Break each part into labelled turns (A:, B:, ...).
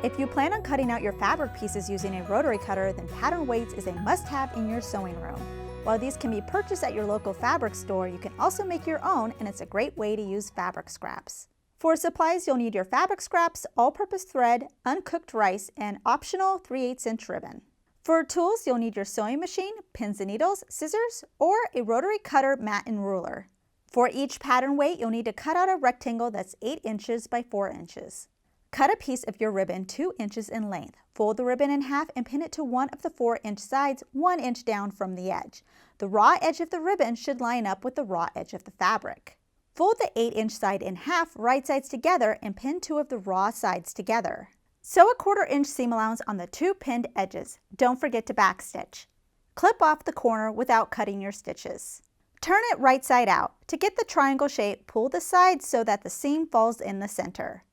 A: If you plan on cutting out your fabric pieces using a rotary cutter, then pattern weights is a must-have in your sewing room. While these can be purchased at your local fabric store, you can also make your own, and it's a great way to use fabric scraps. For supplies, you'll need your fabric scraps, all-purpose thread, uncooked rice, and optional 3/8" ribbon. For tools, you'll need your sewing machine, pins and needles, scissors, or a rotary cutter, mat, and ruler. For each pattern weight, you'll need to cut out a rectangle that's 8 inches by 4 inches. Cut a piece of your ribbon 2 inches in length. Fold the ribbon in half and pin it to one of the 4-inch sides 1 inch down from the edge. The raw edge of the ribbon should line up with the raw edge of the fabric. Fold the 8-inch side in half, right sides together, and pin 2 of the raw sides together. Sew a 1/4 inch seam allowance on the 2 pinned edges. Don't forget to backstitch. Clip off the corner without cutting your stitches. Turn it right side out. To get the triangle shape, pull the sides so that the seam falls in the center.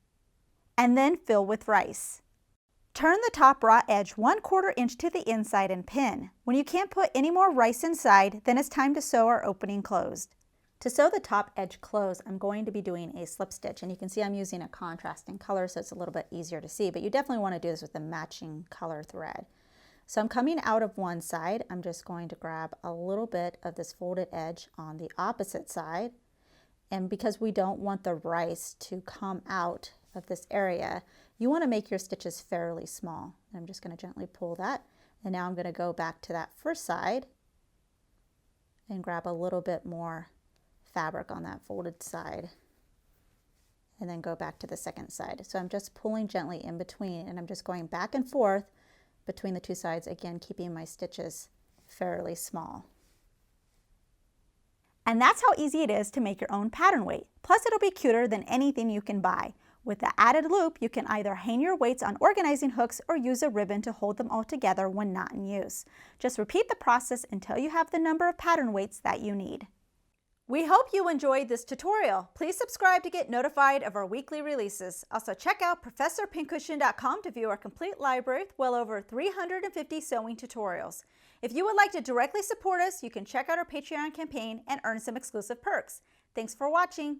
A: And then fill with rice. Turn the top raw edge 1/4 inch to the inside and pin. When you can't put any more rice inside, then it's time to sew our opening closed. To sew the top edge closed, I'm going to be doing a slip stitch, and you can see I'm using a contrasting color so it's a little bit easier to see, but you definitely want to do this with a matching color thread. So I'm coming out of one side. I'm just going to grab a little bit of this folded edge on the opposite side, and because we don't want the rice to come out of this area, you want to make your stitches fairly small. I'm just going to gently pull that, and now I'm going to go back to that first side and grab a little bit more fabric on that folded side, and then go back to the second side. So I'm just pulling gently in between, and I'm just going back and forth between the two sides, again keeping my stitches fairly small. And that's how easy it is to make your own pattern weight. Plus it'll be cuter than anything you can buy. With the added loop, you can either hang your weights on organizing hooks or use a ribbon to hold them all together when not in use. Just repeat the process until you have the number of pattern weights that you need. We hope you enjoyed this tutorial. Please subscribe to get notified of our weekly releases. Also check out ProfessorPincushion.com to view our complete library with well over 350 sewing tutorials. If you would like to directly support us, you can check out our Patreon campaign and earn some exclusive perks. Thanks for watching.